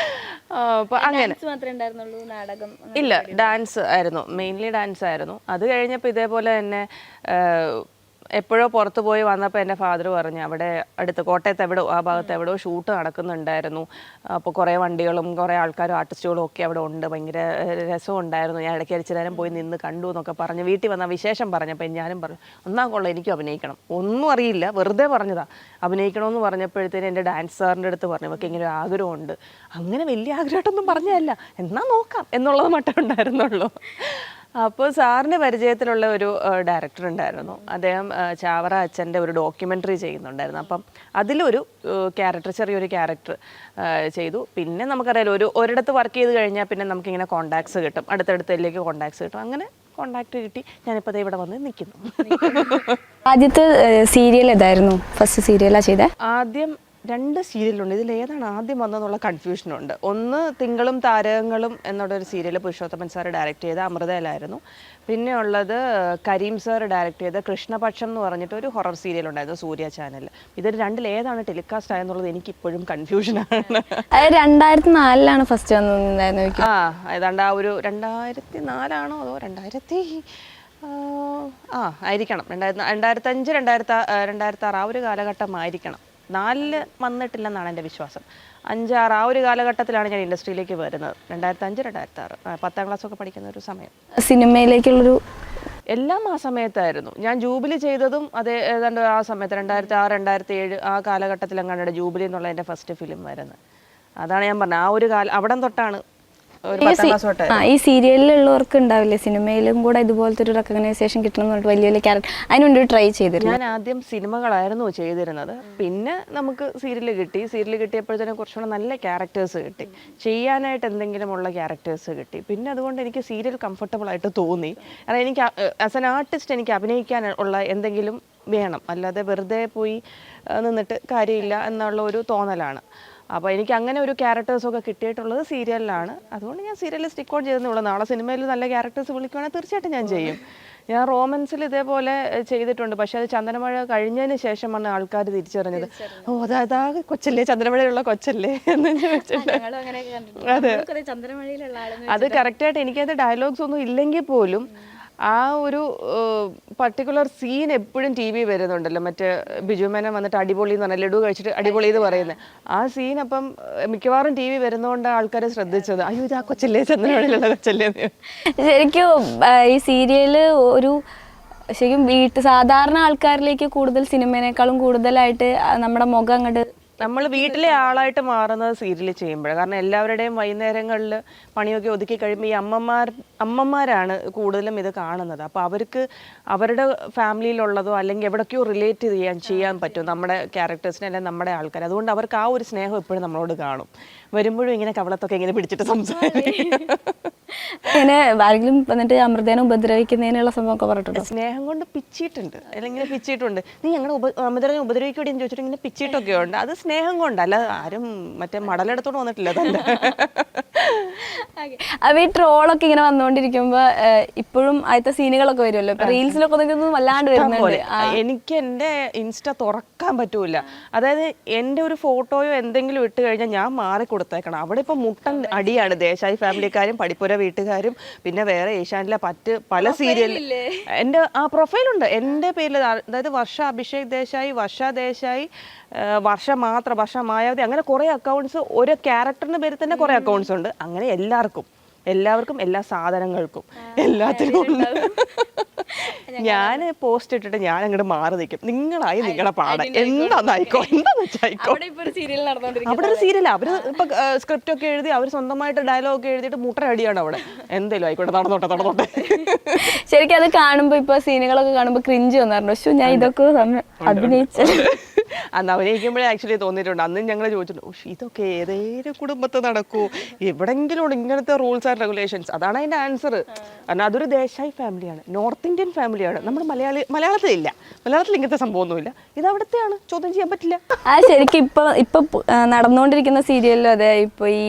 അപ്പോൾ അങ്ങനെ ഇല്ല, ഡാൻസ് ആയിരുന്നു, മെയിൻലി ഡാൻസ് ആയിരുന്നു. അത് കഴിഞ്ഞപ്പോൾ ഇതേപോലെ തന്നെ എപ്പോഴോ പുറത്ത് പോയി വന്നപ്പോൾ എൻ്റെ ഫാദർ പറഞ്ഞു, അവിടെ അടുത്ത് കോട്ടയത്ത് എവിടെയോ ആ ഭാഗത്ത് എവിടെയോ ഷൂട്ട് നടക്കുന്നുണ്ടായിരുന്നു. അപ്പോൾ കുറേ വണ്ടികളും കുറേ ആൾക്കാരും ആർട്ടിസ്റ്റുകളും ഒക്കെ അവിടെ ഉണ്ട്, ഭയങ്കര രസമുണ്ടായിരുന്നു, ഞാൻ ഇടയ്ക്ക് അരിച്ചു നേരം പോയി നിന്ന് കണ്ടു എന്നൊക്കെ പറഞ്ഞ് വീട്ടിൽ വന്ന വിശേഷം പറഞ്ഞപ്പോൾ ഞാനും പറഞ്ഞു ഒന്നാം കൊള്ളാം എനിക്കും അഭിനയിക്കണം. ഒന്നും അറിയില്ല, വെറുതെ പറഞ്ഞതാ അഭിനയിക്കണമെന്ന് പറഞ്ഞപ്പോഴത്തേനും എൻ്റെ ഡാൻസ് സാറിൻ്റെ അടുത്ത് പറഞ്ഞു അവർക്ക് ഇങ്ങനെ ഒരു ആഗ്രഹമുണ്ട്. അങ്ങനെ വലിയ ആഗ്രഹമായിട്ടൊന്നും പറഞ്ഞതല്ല, എന്നാൽ നോക്കാം എന്നുള്ളത് മട്ടേ ഉണ്ടായിരുന്നുള്ളൂ. അപ്പോൾ സാറിൻ്റെ പരിചയത്തിലുള്ള ഒരു ഡയറക്ടർ ഉണ്ടായിരുന്നു, അദ്ദേഹം ചാവറ അച്ഛൻ്റെ ഒരു ഡോക്യുമെൻ്ററി ചെയ്യുന്നുണ്ടായിരുന്നു. അപ്പം അതിലൊരു ക്യാരക്ടർ, ചെറിയൊരു ക്യാരക്ടർ ചെയ്തു. പിന്നെ നമുക്കറിയാലോ ഒരിടത്ത് വർക്ക് ചെയ്ത് കഴിഞ്ഞാൽ പിന്നെ നമുക്കിങ്ങനെ കോണ്ടാക്ട്സ് കിട്ടും, അടുത്തടുത്തതിലേക്ക് കോണ്ടാക്ട്സ് കിട്ടും. അങ്ങനെ കോണ്ടാക്ട് കിട്ടി, ഞാനിപ്പോൾ ഇവിടെ വന്ന് നിൽക്കുന്നു. ആദ്യത്തെ സീരിയൽ ഏതായിരുന്നു? ഫസ്റ്റ് സീരിയലാണ് ചെയ്തത്? ആദ്യം 2 സീരിയലുണ്ട്, ഇതിലേതാണ് ആദ്യം വന്നതെന്നുള്ള കൺഫ്യൂഷനുണ്ട്. ഒന്ന് തിങ്കളും താരകങ്ങളും എന്നൊരു സീരിയൽ പുരുഷോത്തമൻ സാർ ഡയറക്റ്റ് ചെയ്ത അമൃതയിലായിരുന്നു. പിന്നെ ഉള്ളത് കരീം സാർ ഡയറക്റ്റ് ചെയ്ത കൃഷ്ണപക്ഷം എന്ന് പറഞ്ഞിട്ട് ഒരു ഹൊറർ സീരിയൽ ഉണ്ടായിരുന്നു സൂര്യ ചാനലിൽ. ഇതിൽ രണ്ടിലേതാണ് ടെലികാസ്റ്റ് ആയെന്നുള്ളത് എനിക്കിപ്പോഴും കൺഫ്യൂഷനാണ്. 2004 ഫസ്റ്റ് വന്നിട്ടുണ്ടായിരുന്നു. ഏതാണ്ട് ആ ഒരു 2004 അതോ 2000 ആയിരിക്കണം, 2005 2006 ആ ഒരു കാലഘട്ടമായിരിക്കണം. 4 വന്നിട്ടില്ലെന്നാണ് എൻ്റെ വിശ്വാസം. 5, 6 ആ ഒരു കാലഘട്ടത്തിലാണ് ഞാൻ ഇൻഡസ്ട്രിയിലേക്ക് വരുന്നത്. 2005 2006 10ാം ക്ലാസ്സൊക്കെ പഠിക്കുന്ന ഒരു സമയം. സിനിമയിലേക്കുള്ളൊരു എല്ലാം ആ സമയത്തായിരുന്നു. ഞാൻ ജൂബിലി ചെയ്തതും അതേ ഏതാണ്ട് ആ സമയത്ത് 2006 2007 ആ കാലഘട്ടത്തിലെങ്ങാണ്ട് ജൂബിലി എന്നുള്ള എൻ്റെ ഫസ്റ്റ് ഫിലിം വരുന്നത്. അതാണ് ഞാൻ പറഞ്ഞത്, ആ ഒരു കാലം അവിടം തൊട്ടാണ്. ഈ സീരിയലിലുള്ളവർക്ക് ഉണ്ടാവില്ലേ സിനിമയിലും കൂടെ ഇതുപോലത്തെ ഒരു റെക്കഗ്നൈസേഷൻ കിട്ടണം എന്ന് പറഞ്ഞിട്ട് വലിയ വലിയ ക്യാരക്ടർ അതിനുവേണ്ടി ട്രൈ ചെയ്തിരുന്നു. ഞാൻ ആദ്യം സിനിമകളായിരുന്നു ചെയ്തിരുന്നത്, പിന്നെ നമുക്ക് സീരിയൽ കിട്ടിയപ്പോഴത്തേനും കുറച്ചുകൂടെ നല്ല ക്യാരക്ടേഴ്സ് കിട്ടി, ചെയ്യാനായിട്ട് എന്തെങ്കിലുമുള്ള ക്യാരക്ടേഴ്സ് കിട്ടി. പിന്നെ അതുകൊണ്ട് എനിക്ക് സീരിയൽ കംഫർട്ടബിൾ ആയിട്ട് തോന്നി. കാരണം എനിക്ക് ആസ് എൻ ആർട്ടിസ്റ്റ് എനിക്ക് അഭിനയിക്കാൻ ഉള്ള എന്തെങ്കിലും വേണം, അല്ലാതെ വെറുതെ പോയി നിന്നിട്ട് കാര്യമില്ല എന്നുള്ള ഒരു തോന്നലാണ്. അപ്പോൾ എനിക്ക് അങ്ങനെ ഒരു ക്യാരക്ടേഴ്സൊക്കെ കിട്ടിയിട്ടുള്ളത് സീരിയലിലാണ്. അതുകൊണ്ട് ഞാൻ സീരിയലിൽ സ്റ്റിക്ക് ഓൺ ചെയ്തെന്നുള്ളൂ. നാളെ സിനിമയിൽ നല്ല ക്യാരക്ടേഴ്സ് വിളിക്കുകയാണെങ്കിൽ തീർച്ചയായിട്ടും ഞാൻ ചെയ്യും. ഞാൻ റോമൻസിൽ ഇതേപോലെ ചെയ്തിട്ടുണ്ട്, പക്ഷെ അത് ചന്ദനമഴ കഴിഞ്ഞതിന് ശേഷമാണ് ആൾക്കാർ തിരിച്ചറിഞ്ഞത്, ഓ അതാ കൊച്ചല്ലേ, ചന്ദനമഴയുള്ള കൊച്ചല്ലേ എന്ന് ചോദിച്ചിട്ട്. അതെ, അത് കറക്റ്റായിട്ട് എനിക്കത് ഡയലോഗ്സ് ഒന്നും ഇല്ലെങ്കിൽ പോലും ആ ഒരു പർട്ടിക്കുലർ സീൻ എപ്പോഴും ടി വി വരുന്നുണ്ടല്ലോ, മറ്റേ ബിജുമേനൻ വന്നിട്ട് അടിപൊളി എന്ന് പറഞ്ഞാൽ ലഡു കഴിച്ചിട്ട് അടിപൊളി എന്ന് പറയുന്നത് ആ സീൻ. അപ്പം മിക്കവാറും ടി വി വരുന്നതുകൊണ്ട് ആൾക്കാർ ശ്രദ്ധിച്ചത്, അയ്യോ ഇത് ആ കൊച്ചല്ലേ, ചന്ദ്രമണിയിലുള്ള കൊച്ചല്ലേ. ശരിക്കും ഈ സീരിയല് ശരിക്കും സാധാരണ ആൾക്കാരിലേക്ക് കൂടുതൽ സിനിമേനേക്കാളും കൂടുതലായിട്ട് നമ്മുടെ മുഖം അങ്ങോട്ട് നമ്മൾ വീട്ടിലെ ആളായിട്ട് മാറുന്നത് സീരിയൽ ചെയ്യുമ്പോഴാണ്. കാരണം എല്ലാവരുടെയും വൈകുന്നേരങ്ങളിൽ പണിയൊക്കെ ഒതുക്കി കഴിയുമ്പോൾ ഈ അമ്മമാരാണ് കൂടുതലും ഇത് കാണുന്നത്. അപ്പോൾ അവർക്ക് അവരുടെ ഫാമിലിയിലുള്ളതോ അല്ലെങ്കിൽ എവിടേക്കോ റിലേറ്റ് ചെയ്യാൻ പറ്റും നമ്മുടെ ക്യാരക്ടേഴ്സിനെ അല്ലെങ്കിൽ നമ്മുടെ ആൾക്കാർ. അതുകൊണ്ട് അവർക്ക് ആ ഒരു സ്നേഹം എപ്പോഴും നമ്മളോട് കാണും. വരുമ്പോഴും ഇങ്ങനെ കവളത്തൊക്കെ ഇങ്ങനെ പിടിച്ചിട്ട് സംസാരിക്കും. ഇങ്ങനെ ആരെങ്കിലും വന്നിട്ട് അമൃതേനെ ഉപദ്രവിക്കുന്നതിനുള്ള സംഭവമൊക്കെ പറഞ്ഞിട്ടുണ്ട്? സ്നേഹം കൊണ്ട് പിച്ചിട്ടുണ്ട്, അല്ലെങ്കിൽ പിച്ചിട്ടുണ്ട്. നീ ഞങ്ങളുടെ അമൃതനെ ഉപദ്രവിക്കൂടി എന്ന് ചോദിച്ചിട്ട് ഇങ്ങനെ പിച്ചിട്ടൊക്കെ ഉണ്ട്. അത് സ്നേഹം കൊണ്ട്, അല്ല ആരും മറ്റേ മടലെടുത്തോണ്ട് വന്നിട്ടില്ല. അതല്ല. അപ്പൊ ഈ ട്രോളൊക്കെ ഇങ്ങനെ വന്നുകൊണ്ടിരിക്കുമ്പോ ഇപ്പോഴും ആദ്യത്തെ സീനുകളൊക്കെ വരുമല്ലോ, റീൽസിലൊക്കെ വല്ലാണ്ട് വരുന്നുണ്ട്. എനിക്ക് എൻ്റെ ഇൻസ്റ്റ തുറക്കാൻ പറ്റൂല. അതായത് എൻ്റെ ഒരു ഫോട്ടോയോ എന്തെങ്കിലും ഇട്ട് കഴിഞ്ഞാൽ ഞാൻ മാറി കൊടുത്തേക്കണം. അവിടെ ഇപ്പൊ മുട്ടൻ അടിയാണ് ദേശായി ഫാമിലിക്കാരും പഠിപ്പുര വീട്ടുകാരും പിന്നെ വേറെ ഏഷ്യാനിലെ പല സീരിയൽ. എൻ്റെ ആ പ്രൊഫൈലുണ്ട് എൻ്റെ പേരിൽ, അതായത് വർഷ അഭിഷേക് ദേശായി, വർഷ ദേശായി, വർഷ മായാവതി, അങ്ങനെ കുറേ അക്കൗണ്ട്സ്, ഓരോ ക്യാരക്ടറിന്റെ പേരിൽ തന്നെ കുറേ അക്കൗണ്ട്സ് ഉണ്ട്. അങ്ങനെ എല്ലാവർക്കും എല്ലാ സാധനങ്ങൾക്കും എല്ലാത്തിനും ഉണ്ട്. ഞാൻ പോസ്റ്റ് ഇട്ടിട്ട് ഞാൻ അങ്ങോട്ട് മാറി നിൽക്കും, നിങ്ങളായി നിങ്ങളുടെ പാടം എന്താന്നായിക്കോ, എന്താന്ന് വെച്ചായിക്കോ. അവിടെ ഒരു സീരിയൽ, അവര് ഇപ്പൊ സ്ക്രിപ്റ്റ് ഒക്കെ എഴുതി അവർ സ്വന്തമായിട്ട് ഡയലോഗ് ഒക്കെ എഴുതിയിട്ട് മുട്ടനടിയാണ് അവിടെ. എന്തേലും ആയിക്കോട്ടെ, നടന്നോട്ടെ. ശരിക്കും അത് കാണുമ്പോ ഇപ്പൊ സീനുകളൊക്കെ കാണുമ്പോ ക്രിഞ്ച് വന്നായിരുന്നു, പക്ഷെ ഞാൻ ഇതൊക്കെ അഭിനയിച്ച അന്ന് അഭിനയിക്കുമ്പോഴേ ആക്ച്വലി തോന്നിയിട്ടുണ്ട്. അന്ന് ഞങ്ങൾ ചോദിച്ചിട്ടുണ്ട്, ഇതൊക്കെ ഏതേലും കുടുംബത്തിൽ നടക്കൂ, എവിടെങ്കിലും ഇങ്ങനത്തെ റൂൾസ് ആൻഡ് റെഗുലേഷൻസ്. അതാണ് അതിൻ്റെ ആൻസർ. കാരണം അതൊരു ദേശായി ഫാമിലിയാണ്, നോർത്ത് ഇന്ത്യൻ ഫാമിലിയാണ്. നമ്മുടെ മലയാളത്തിലില്ല, മലയാളത്തിൽ ഇങ്ങനത്തെ സംഭവമൊന്നുമില്ല. ഇത് അവിടുത്തെയാണ്, ചോദ്യം ചെയ്യാൻ പറ്റില്ല. ശരിക്കും ഇപ്പൊ നടന്നുകൊണ്ടിരിക്കുന്ന സീരിയലിലും അതെ, ഇപ്പൊ ഈ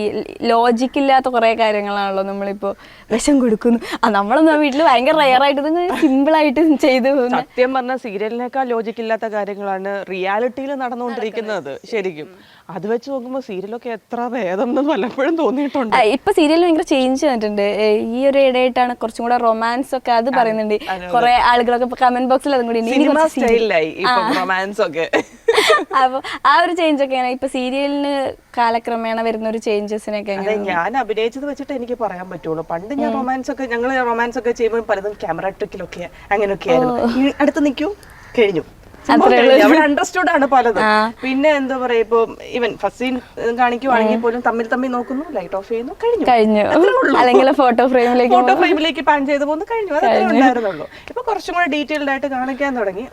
ലോജിക് ഇല്ലാത്ത കുറെ കാര്യങ്ങളാണല്ലോ നമ്മളിപ്പോ വിഷം കൊടുക്കുന്നു. നമ്മളൊന്നും വീട്ടിൽ ഭയങ്കര റയറായിട്ട് സിമ്പിൾ ആയിട്ട് ചെയ്തു പോകുന്നു. സത്യം പറഞ്ഞ സീരിയലിനേക്കാൾ ലോജിക് ഇല്ലാത്ത കാര്യങ്ങളാണ് റിയാലിറ്റിയിൽ നടന്നുകൊണ്ടിരിക്കുന്നത്. ശരിക്കും അത് വെച്ച് നോക്കുമ്പോൾ സീരിയലൊക്കെ എത്ര ഭേദം എന്ന് പലപ്പോഴും തോന്നിയിട്ടുണ്ട്. ഇപ്പൊ സീരിയൽ ഭയങ്കര ചേഞ്ച് വന്നിട്ടുണ്ട്. ഈ ഒരു ഇടയായിട്ടാണ് കുറച്ചും കൂടെ റൊമാൻസ് ഒക്കെ അത് പറയുന്നുണ്ട്. കുറെ ആളുകളൊക്കെ കമന്റ് ബോക്സിൽ അതും കൂടി റൊമാൻസ് ഒക്കെ. അപ്പൊ ആ ഒരു ചേഞ്ച് ഒക്കെയാണ് ഇപ്പൊ സീരിയലിന് കാലക്രമേണ വരുന്ന ഒരു ചേഞ്ചസിനൊക്കെ. ഞാൻ അഭിനയിച്ചത് വെച്ചിട്ട് എനിക്ക് പറയാൻ പറ്റുള്ളൂ. പണ്ട് ഞാൻ ഞങ്ങൾ റൊമാൻസ് ഒക്കെ ചെയ്യുമ്പോൾ പലതും ക്യാമറ ട്രിക്കിലൊക്കെ അങ്ങനെയൊക്കെ ആയിരുന്നു. അടുത്ത് നിൽക്കൂ, കഴിഞ്ഞു, അണ്ടർസ്റ്റുഡ് ആണ് പലതും. പിന്നെ എന്താ പറയാ, ഇപ്പൊ ഈവൻ ഫസ്റ്റ് സീൻ കാണിക്കുവാണെങ്കിൽ പോലും തമ്മിൽ നോക്കുന്നു, ലൈറ്റ് ഓഫ് ചെയ്യുന്നു, കഴിഞ്ഞു. അല്ലെങ്കിൽ ഫോട്ടോ ഫ്രെയിമിലേക്ക് പാൻ ചെയ്ത് പോകുന്നു, കഴിഞ്ഞു. അതേ ഉണ്ടായിരുന്നുള്ളൂ. ഇപ്പൊ കുറച്ചും കൂടെ ഡീറ്റെയിൽഡ് ആയിട്ട് കാണിക്കാൻ തുടങ്ങി.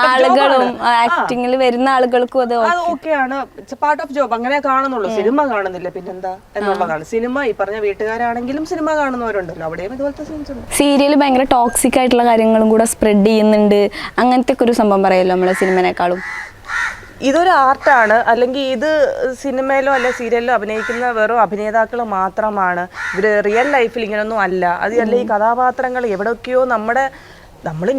ആളുകളും ആക്ടിങ്ങിൽ വരുന്ന ആളുകൾക്കും അത് ഓക്കെയാണ്, ഇറ്റ്സ് പാർട്ട് ഓഫ് ജോബ്. അങ്ങനെ കാണുന്നുള്ളൂ, സിനിമ കാണുന്നില്ല പിന്നെന്താ എന്നുള്ളതാണ്. സിനിമ ഈ പറഞ്ഞ വീട്ടുകാരാണെങ്കിലും സിനിമ കാണുന്നവരുണ്ടല്ലോ, അവിടെയും ഇതുപോലത്തെ സീൻസ് ഉണ്ട്. സീരിയൽ ഭയങ്കര ടോക്സിക് ആയിട്ടുള്ള കാര്യങ്ങളും കൂടെ സ്പ്രെഡ് ചെയ്യുന്നുണ്ട്. അങ്ങനത്തെ ഒരു സംഭവം പറയല്ലോ നമ്മളെ സിനിമനേക്കാളും. ഇതൊരു ആർട്ടാണ്, അല്ലെങ്കിൽ ഇത് സിനിമയിലോ അല്ലെ സീരിയലിലോ അഭിനയിക്കുന്ന വെറും അഭിനേതാക്കൾ മാത്രമാണ്. ഇവര് റിയൽ ലൈഫിൽ ഇങ്ങനൊന്നും അല്ല. അത് അല്ല, ഈ കഥാപാത്രങ്ങൾ എവിടെയൊക്കെയോ നമ്മൾ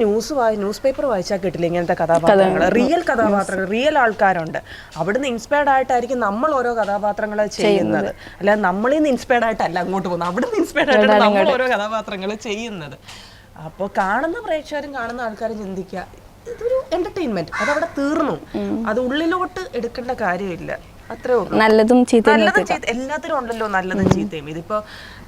ന്യൂസ് പേപ്പർ വായിച്ചാൽ കിട്ടില്ല ഇങ്ങനത്തെ കഥാപാത്രങ്ങൾ. റിയൽ കഥാപാത്രങ്ങൾ, റിയൽ ആൾക്കാരുണ്ട്. അവിടുന്ന് ഇൻസ്പയർഡ് ആയിട്ടായിരിക്കും നമ്മൾ ഓരോ കഥാപാത്രങ്ങളെ ചെയ്യുന്നത്. അല്ലാതെ നമ്മളിൽ നിന്ന് ഇൻസ്പയർഡ് ആയിട്ടല്ല അങ്ങോട്ട് പോകുന്നത്, അവിടുന്ന് ഇൻസ്പയർഡ് ആയിട്ടാണ് നമ്മൾ ഓരോ കഥാപാത്രങ്ങൾ ചെയ്യുന്നത്. അപ്പോൾ കാണുന്ന പ്രേക്ഷകരും കാണുന്ന ആൾക്കാരും ചിന്തിക്കുക, ഇതൊരു എന്റർടൈൻമെന്റ്, അതവിടെ തീർന്നു. അത് ഉള്ളിലോട്ട് എടുക്കേണ്ട കാര്യമില്ല. അത്രേ ഉള്ളൂ. നല്ലതും ചീത്തയും എല്ലാത്തിനും ഉണ്ടല്ലോ നല്ലതും ചീത്തയും. ഇതിപ്പോ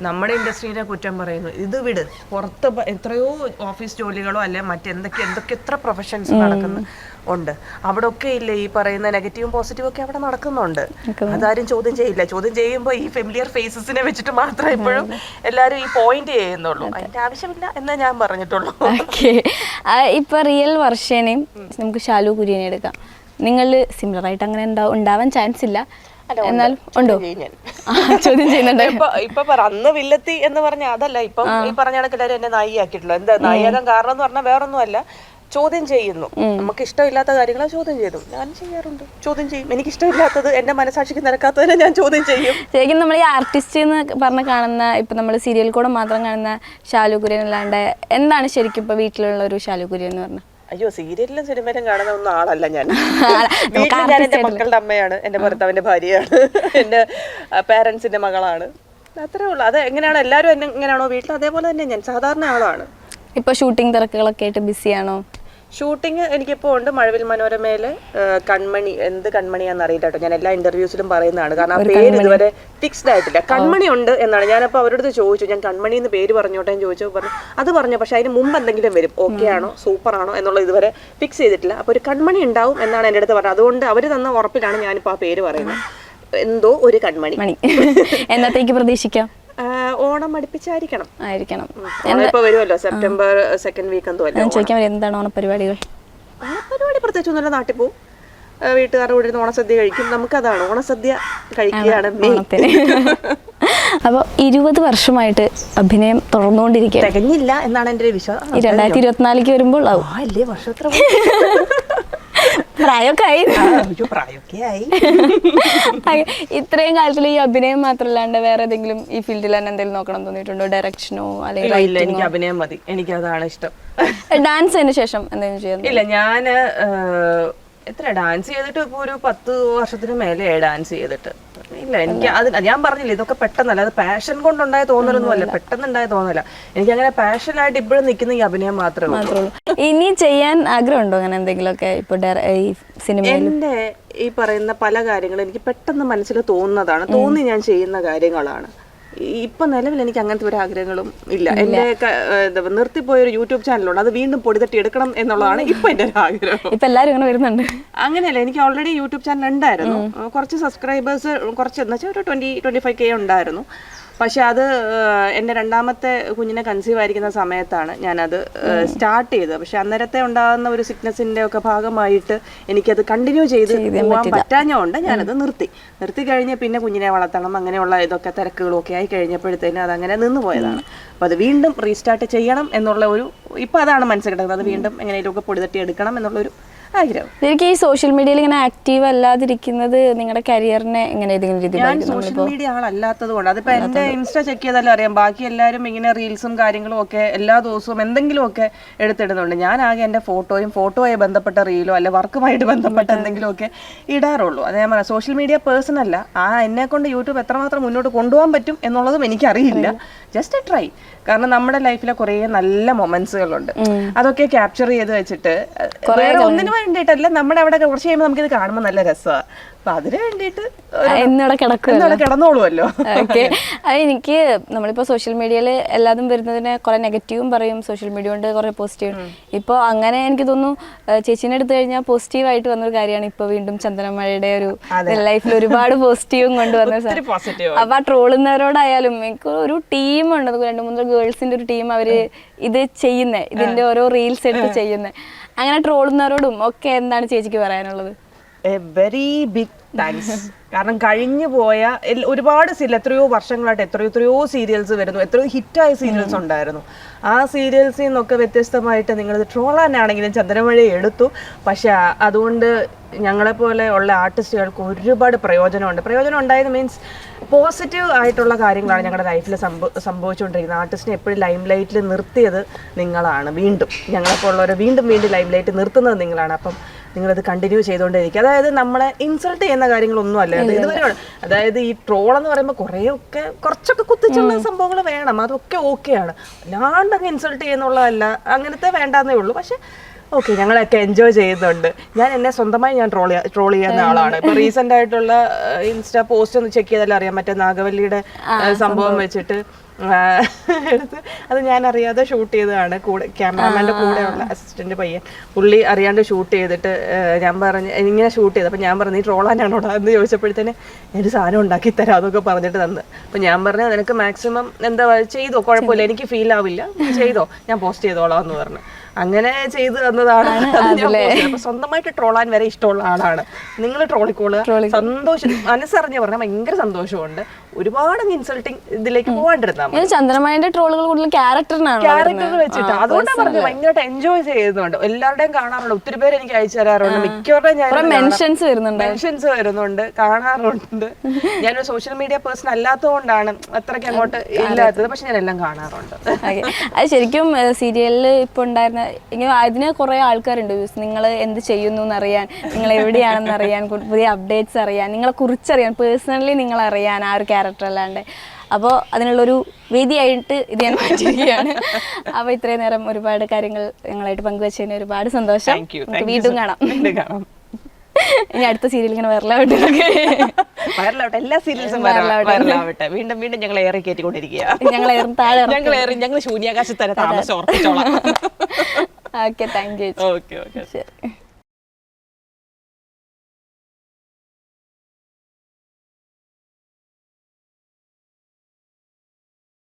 നമ്മുടെ ഇൻഡസ്ട്രീനെ കുറ്റം പറയുന്നു, ഇത് വിട്. പുറത്ത് എത്രയോ ഓഫീസ് ജോലികളോ അല്ലെ മറ്റെന്തൊക്കെ എത്ര പ്രൊഫഷൻസ് നടക്കുന്നു ഉണ്ട്. അവിടെ ഒക്കെ ഇല്ലേ ഈ പറയുന്ന നെഗറ്റീവും പോസിറ്റീവും ഒക്കെ അവിടെ നടക്കുന്നുണ്ട്. അതാരും ചോദ്യം ചെയ്യില്ല. ചോദ്യം ചെയ്യുമ്പോൾ ഈ ഫെമിലിയർ ഫേസസിനെ വെച്ചിട്ട് മാത്രമേ എപ്പോഴും എല്ലാവരും ഈ പോയിന്റ് ചെയ്യുന്നുള്ളൂ. അതിന്റെ ആവശ്യമില്ല എന്നേ ഞാൻ പറഞ്ഞിട്ടുള്ളൂ. ഇപ്പൊ റിയൽ വർഷേനെയും നമുക്ക് ശാലു കുര്യനെ എടുക്കാം. നിങ്ങൾ സിമിലർ ആയിട്ട് അങ്ങനെ ഉണ്ടാവാൻ ചാൻസ് ഇല്ല, എന്നാലും ഉണ്ടോ ചോദ്യം ചെയ്യുന്നുണ്ട്. ഇപ്പൊ അന്ന് വില്ലത്തി എന്ന് പറഞ്ഞ അതല്ല, ഇപ്പൊ ഈ പറഞ്ഞ കണക്കില്ലാരും എന്നെ നായിയാക്കിയിട്ടുള്ളൂ. എന്താ നായിയാകാൻ കാരണം എന്ന് പറഞ്ഞാൽ വേറൊന്നും അല്ല, ചോദ്യം ചെയ്യുന്നു. നമുക്ക് ഇഷ്ടമില്ലാത്ത കാര്യങ്ങളെ ചോദ്യം ചെയ്തു. ഞാൻ ചെയ്യാറുണ്ട്, ചോദ്യം ചെയ്യും. എനിക്ക് ഇഷ്ടമില്ലാത്തത്, എന്റെ മനസാക്ഷിക്ക് നിരക്കാത്തതിനെ ഞാൻ ചോദ്യം ചെയ്യും. ശരിക്കും നമ്മൾ ഈ ആർട്ടിസ്റ്റ് എന്ന് പറഞ്ഞ് കാണുന്ന, ഇപ്പൊ നമ്മൾ സീരിയൽ കൂടെ മാത്രം കാണുന്ന ശാലു കുര്യൻ അല്ലാണ്ട് എന്താണ് ശരിക്കും ഇപ്പൊ വീട്ടിലുള്ള ഒരു ശാലു കുര്യൻ എന്ന് പറഞ്ഞാൽ? അയ്യോ, സീരിയലിലും സിനിമയിലും കാണുന്ന ഒന്നും ആളല്ല ഞാൻ. വീട്ടിൽ ഞാൻ എന്റെ മക്കളുടെ അമ്മയാണ്, എന്റെ ഭർത്താവിന്റെ ഭാര്യയാണ്, എന്റെ പേരൻസിന്റെ മകളാണ്. അത്രേ ഉള്ളൂ. അത് എങ്ങനെയാണോ എല്ലാവരും എങ്ങനെയാണോ വീട്ടിൽ, അതേപോലെ തന്നെ ഞാൻ സാധാരണ ആളാണ്. ഇപ്പൊ ഷൂട്ടിംഗ് തിരക്കുകളൊക്കെ ആയിട്ട് ബിസിയാണോ? ഷൂട്ടിങ് എനിക്കിപ്പോൾ ഉണ്ട്. മഴവിൽ മനോരമയില് കൺമണി, എന്ത് കൺമണിയാന്ന് അറിയില്ല കേട്ടോ. ഞാൻ എല്ലാ ഇന്റർവ്യൂസിലും പറയുന്നതാണ്, കാരണം ആ പേര് ഇതുവരെ ഫിക്സ്ഡ് ആയിട്ടില്ല. കൺമണി ഉണ്ട് എന്നാണ്. ഞാനപ്പോൾ അവരോട് ചോദിച്ചു, ഞാൻ കൺമണി എന്ന് പേര് പറഞ്ഞോട്ടെ എന്ന് ചോദിച്ചു. അത് പറഞ്ഞു, പക്ഷെ അതിന് മുമ്പ് എന്തെങ്കിലും വരും, ഓക്കെ ആണോ സൂപ്പർ ആണോ എന്നുള്ളത് ഇതുവരെ ഫിക്സ് ചെയ്തിട്ടില്ല. അപ്പോൾ ഒരു കൺമണി ഉണ്ടാവും എന്നാണ് എൻ്റെ അടുത്ത് പറഞ്ഞത്. അതുകൊണ്ട് അവർ തന്ന ഉറപ്പിലാണ് ഞാനിപ്പോൾ ആ പേര് പറയുന്നത്. എന്തോ ഒരു കൺമണി. എന്നത്തേക്ക് പ്രതീക്ഷിക്കാം? ഓണം അടുപ്പിച്ചായിരിക്കണം. ഇപ്പൊ വരുമല്ലോ, സെപ്റ്റംബർ 2nd വീക്ക് എന്തോ അല്ലേ. ചോദിക്കാൻ എന്താണ് ഓണപരിപാടികൾ? ഓണപരിപാടി പ്രത്യേകിച്ചൊന്നുമില്ല, നാട്ടിൽ പോവും, വീട്ടുകാരുടെ കൂടെ ഇരുന്ന് ഓണസദ്യ കഴിക്കും. നമുക്കതാണ്, ഓണസദ്യ കഴിക്കുകയാണ് മെയിൻ. അപ്പോൾ 20 വർഷമായിട്ട് അഭിനയം തുടർന്നുകൊണ്ടിരിക്കുക, തികഞ്ഞില്ല എന്നാണ് എൻ്റെ ഒരു വിശ്വാസം. 2024 വരുമ്പോൾ അല്ലേ വർഷം എത്ര പ്രായമൊക്കെ ആയി. ഇത്രയും കാലത്തിൽ ഈ അഭിനയം മാത്രമല്ലാണ്ട് വേറെ ഏതെങ്കിലും ഈ ഫീൽഡിൽ തന്നെ എന്തെങ്കിലും നോക്കണം തോന്നിയിട്ടുണ്ടോ? ഡയറക്ഷനോ അല്ലെങ്കിൽ? എനിക്ക് അഭിനയം മതി, എനിക്ക് അതാണ് ഇഷ്ടം. ഡാൻസിന് ശേഷം എന്തെങ്കിലും ചെയ്യുന്നു? ഇല്ല, ഞാൻ എത്ര ഡാൻസ് ചെയ്തിട്ട് ഇപ്പോൾ ഒരു 10 വർഷത്തിന് മേലെ ഡാൻസ് ചെയ്തിട്ട്. ഇല്ല, എനിക്ക് അത് ഞാൻ പറഞ്ഞില്ല, ഇതൊക്കെ പെട്ടെന്നല്ല, അത് പാഷൻ കൊണ്ടുണ്ടായ തോന്നലൊന്നും അല്ല, പെട്ടെന്നുണ്ടായ തോന്നല. എനിക്ക് അങ്ങനെ പാഷനായിട്ട് ഇപ്പോഴും നിൽക്കുന്ന ഈ അഭിനയം മാത്രമേ ഉള്ളൂ. ഇനി ചെയ്യാൻ ആഗ്രഹമുണ്ടോ അങ്ങനെ എന്തെങ്കിലുമൊക്കെ? ഇപ്പൊ ഈ സിനിമ, എന്റെ ഈ പറയുന്ന പല കാര്യങ്ങളും എനിക്ക് പെട്ടെന്ന് മനസ്സിൽ തോന്നുന്നതാണ്, തോന്നി ഞാൻ ചെയ്യുന്ന കാര്യങ്ങളാണ്. ഇപ്പൊ നിലവിൽ എനിക്ക് അങ്ങനത്തെ ഒരു ആഗ്രഹങ്ങളും ഇല്ല. എന്റെ നിർത്തിപ്പോയൊരു യൂട്യൂബ് ചാനലുണ്ട്, അത് വീണ്ടും പൊടിതട്ടി എടുക്കണം എന്നുള്ളതാണ് ഇപ്പൊ എന്റെ ഒരു ആഗ്രഹം. ഇപ്പൊ എല്ലാവരും അങ്ങനെ വരുന്നുണ്ട്. അങ്ങനെയല്ല, എനിക്ക് ഓൾറെഡി യൂട്യൂബ് ചാനൽ ഉണ്ടായിരുന്നു, കുറച്ച് സബ്സ്ക്രൈബേഴ്സ് കുറച്ച് എന്ന് വെച്ചാൽ ഒരു 20-25K ഉണ്ടായിരുന്നു. പക്ഷെ അത് എൻ്റെ രണ്ടാമത്തെ കുഞ്ഞിനെ കൺസീവ് ആയിരിക്കുന്ന സമയത്താണ് ഞാനത് സ്റ്റാർട്ട് ചെയ്തത്. പക്ഷെ അന്നേരത്തെ ഉണ്ടാകുന്ന ഒരു സിക്നസിൻ്റെ ഒക്കെ ഭാഗമായിട്ട് എനിക്കത് കണ്ടിന്യൂ ചെയ്ത് പോകാൻ പറ്റാഞ്ഞുകൊണ്ട് ഞാനത് നിർത്തി കഴിഞ്ഞ് പിന്നെ കുഞ്ഞിനെ വളർത്തണം അങ്ങനെയുള്ള ഇതൊക്കെ തിരക്കുകളും ഒക്കെ ആയി കഴിഞ്ഞപ്പോഴത്തേനും അതങ്ങനെ നിന്ന് പോയതാണ്. അപ്പോൾ അത് വീണ്ടും റീസ്റ്റാർട്ട് ചെയ്യണം എന്നുള്ള ഒരു ഇപ്പം അതാണ് മനസ്സിൽ കിടക്കുന്നത്. അത് വീണ്ടും എങ്ങനെയൊക്കെ പൊടിതട്ടി എടുക്കണം എന്നുള്ളൊരു ആഗ്രഹം. എനിക്ക് ഈ സോഷ്യൽ മീഡിയയിൽ ഇങ്ങനെ ആക്റ്റീവ് അല്ലാതിരിക്കുന്നത് നിങ്ങളുടെ കരിയറിനെ എങ്ങനെ ഏതെങ്കിലും രീതിയിൽ ഞാൻ സോഷ്യൽ മീഡിയ ആളല്ലാത്തത് കൊണ്ട് അതിപ്പോൾ എൻ്റെ ഇൻസ്റ്റ ചെക്ക് ചെയ്താലും അറിയാം. ബാക്കി എല്ലാവരും ഇങ്ങനെ റീൽസും കാര്യങ്ങളും ഒക്കെ എല്ലാ ദിവസവും എന്തെങ്കിലുമൊക്കെ എടുത്തിടുന്നുണ്ട്. ഞാൻ ആകെ എൻ്റെ ഫോട്ടോയെ ബന്ധപ്പെട്ട റീലോ അല്ലെ വർക്കുമായിട്ട് ബന്ധപ്പെട്ട എന്തെങ്കിലുമൊക്കെ ഇടാറുള്ളൂ. അത് ഞാൻ പറയാം, സോഷ്യൽ മീഡിയ പേഴ്സൺ അല്ല. എന്നെ കൊണ്ട് യൂട്യൂബ് എത്രമാത്രം മുന്നോട്ട് കൊണ്ടുപോകാൻ പറ്റും എന്നുള്ളതും എനിക്കറിയില്ല. Just try. കാരണം നമ്മുടെ ലൈഫിലെ കുറേ നല്ല മൊമെന്റ്സുകളുണ്ട്. അതൊക്കെ ക്യാപ്ചർ ചെയ്ത് വെച്ചിട്ട് വേറെ ഒന്നിനു വേണ്ടിയിട്ടല്ല, നമ്മുടെ അവിടെ കുറച്ച് കഴിയുമ്പോൾ നമുക്കിത് കാണുമ്പോൾ നല്ല രസമാണ്. അപ്പൊ അതിന് വേണ്ടിയിട്ട് കിടന്നോളുമല്ലോ. ഓക്കെ. എനിക്ക് നമ്മളിപ്പോ സോഷ്യൽ മീഡിയയിൽ എല്ലാതും വരുന്നതിന് കുറെ നെഗറ്റീവും പറയും, സോഷ്യൽ മീഡിയ കൊണ്ട് കുറെ പോസിറ്റീവ്. ഇപ്പൊ അങ്ങനെ എനിക്ക് തോന്നുന്നു ചേച്ചീനെ എടുത്തു കഴിഞ്ഞാൽ പോസിറ്റീവായിട്ട് വന്നൊരു കാര്യമാണ് ഇപ്പൊ വീണ്ടും ചന്ദനമഴയുടെ ഒരു ലൈഫിൽ ഒരുപാട് പോസിറ്റീവും കൊണ്ടുവന്ന. അപ്പൊ ആ ട്രോളുന്നവരോടായാലും എനിക്ക് ഒരു ടീമുണ്ട്, 2-3 ഗേൾസിന്റെ ഒരു ടീം, അവര് ഇത് ചെയ്യുന്നേ, ഇതിന്റെ ഓരോ റീൽസ് എടുത്ത് ചെയ്യുന്നേ. അങ്ങനെ ട്രോളുന്നവരോടും ഒക്കെ എന്താണ് ചേച്ചിക്ക് പറയാനുള്ളത്? A very big thanks. കാരണം കഴിഞ്ഞു പോയ ഒരുപാട് എത്രയോ വർഷങ്ങളായിട്ട് എത്രയോ സീരിയൽസ് വരുന്നു, എത്രയോ ഹിറ്റായ സീരിയൽസ് ഉണ്ടായിരുന്നു. ആ സീരിയൽസിൽ നിന്നൊക്കെ വ്യത്യസ്തമായിട്ട് നിങ്ങളിത് ട്രോളാനാണെങ്കിലും ചന്ദ്രമഴ എടുത്തു. പക്ഷെ അതുകൊണ്ട് ഞങ്ങളെപ്പോലെ ഉള്ള ആർട്ടിസ്റ്റുകൾക്ക് ഒരുപാട് പ്രയോജനം ഉണ്ടായത് മീൻസ് പോസിറ്റീവ് ആയിട്ടുള്ള കാര്യങ്ങളാണ് ഞങ്ങളുടെ ലൈഫിൽ സംഭവിച്ചുകൊണ്ടിരിക്കുന്നത്. ആർട്ടിസ്റ്റിനെ എപ്പോഴും ലൈം ലൈറ്റിൽ നിർത്തിയത് നിങ്ങളാണ്. വീണ്ടും ഞങ്ങളെപ്പോലുള്ളവരെ വീണ്ടും ലൈം ലൈറ്റ് നിർത്തുന്നത് നിങ്ങളാണ്. അപ്പം നിങ്ങളത് കണ്ടിന്യൂ ചെയ്തുകൊണ്ടിരിക്കുക. അതായത് നമ്മളെ ഇൻസൾട്ട് ചെയ്യുന്ന കാര്യങ്ങളൊന്നും അല്ല ഇതുവരെയാണ്. അതായത് ഈ ട്രോൾ എന്ന് പറയുമ്പോൾ കുറച്ചൊക്കെ കുത്തിച്ചുള്ള സംഭവങ്ങൾ വേണം, അതൊക്കെ ഓക്കെയാണ്. അല്ലാണ്ട് അങ്ങ് ഇൻസൾട്ട് ചെയ്യുന്നുള്ളതല്ല, അങ്ങനത്തെ വേണ്ടാന്നേ ഉള്ളൂ. പക്ഷെ ഓക്കെ, ഞങ്ങളൊക്കെ എൻജോയ് ചെയ്യുന്നുണ്ട്. എന്നെ സ്വന്തമായി ട്രോൾ ചെയ്യുന്ന ആളാണ്. ഇപ്പൊ റീസെന്റ് ആയിട്ടുള്ള ഇൻസ്റ്റാ പോസ്റ്റ് ഒന്ന് ചെക്ക് ചെയ്താലും അറിയാം, മറ്റേ നാഗവല്ലിയുടെ സംഭവം വെച്ചിട്ട് എടുത്ത് അത് ഞാൻ അറിയാതെ ഷൂട്ട് ചെയ്തതാണ്. ക്യാമറാമാൻ്റെ കൂടെയുള്ള അസിസ്റ്റന്റ് പയ്യൻ, പുള്ളി അറിയാണ്ട് ഷൂട്ട് ചെയ്തിട്ട് ഞാൻ പറഞ്ഞു ഇങ്ങനെ ഷൂട്ട് ചെയ്ത്. അപ്പം ഞാൻ പറഞ്ഞു നീ ട്രോളാനാണോ എന്ന് ചോദിച്ചപ്പോഴത്തേന് ഒരു സാധനം ഉണ്ടാക്കി തരാം അതൊക്കെ പറഞ്ഞിട്ട് തന്ന്. അപ്പം ഞാൻ പറഞ്ഞു നിനക്ക് മാക്സിമം എന്താ ചെയ്തോ, കുഴപ്പമില്ല, എനിക്ക് ഫീൽ ആവില്ല, ചെയ്തോ, ഞാൻ പോസ്റ്റ് ചെയ്തോളാം എന്ന് പറഞ്ഞു. അങ്ങനെ ചെയ്തു തന്നതാണ്. അപ്പൊ സ്വന്തമായിട്ട് ട്രോളാൻ വരെ ഇഷ്ടമുള്ള ആളാണ്. നിങ്ങൾ ട്രോളിക്കോളുക, സന്തോഷം, മനസ്സറിഞ്ഞ് പറഞ്ഞാൽ ഭയങ്കര സന്തോഷമുണ്ട്. ഒരുപാട് ഇൻസൾട്ടിങ് ഇതിലേക്ക് പോകാണ്ടിരുന്നാൽ ചന്ദ്രമഴന്റെ ട്രോളുകൾ കൂടുതൽ ക്യാരക്ടർ വെച്ചിട്ട്. അതുകൊണ്ടാണ് പറഞ്ഞത് ഭയങ്കരമായിട്ട് എൻജോയ് ചെയ്യുന്നുണ്ട്. എല്ലാവരുടെയും കാണാറുണ്ട്, ഒത്തിരി പേര് എനിക്ക് അയച്ചു തരാറുണ്ട്. മിക്കവരുടെയും ഞാൻ മെൻഷൻസ് വരുന്നുണ്ട്, കാണാറുണ്ട്. ഞാനൊരു സോഷ്യൽ മീഡിയ പേഴ്സൺ അല്ലാത്തതുകൊണ്ടാണ് അത്രയ്ക്ക് അങ്ങോട്ട് ഇല്ലാത്തത്. പക്ഷെ ഞാൻ എല്ലാം കാണാറുണ്ട്. അത് ശരിക്കും സീരിയലിൽ ഇപ്പൊ ഉണ്ടായിരുന്ന അതിന് കുറെ ആൾക്കാരുണ്ട്, നിങ്ങൾ എന്ത് ചെയ്യുന്നു എന്നറിയാൻ, നിങ്ങൾ എവിടെയാണെന്ന് അറിയാൻ, പുതിയ അപ്ഡേറ്റ്സ് അറിയാൻ, നിങ്ങളെ കുറിച്ചറിയാൻ, പേഴ്സണലി നിങ്ങൾ അറിയാൻ ആ ഒരു ക്യാരക്ടർ അല്ലാണ്ട്. അപ്പോൾ അതിനുള്ളൊരു വേദിയായിട്ട് ഇത് ഞാൻ മാറ്റിയിരിക്കുകയാണ്. അപ്പോൾ ഇത്രയും നേരം ഒരുപാട് കാര്യങ്ങൾ ഞങ്ങളായിട്ട് പങ്കുവച്ചതിന് ഒരുപാട് സന്തോഷം. വീണ്ടും കാണാം. ഇനി അടുത്ത സീരിയൽ ഇങ്ങനെ വൈറലാവട്ടെ, എല്ലാ സീരിയൽസും വൈറലാവട്ടെ. വീണ്ടും ഞങ്ങൾ ഏറെ കയറ്റിക്കൊണ്ടിരിക്കുക. ഞങ്ങൾ ശൂന്യാകാശത്ത് തന്നെ താമസം ഉറപ്പിച്ചോളാം. Okay, thank you. ഓക്കെ. ശരി.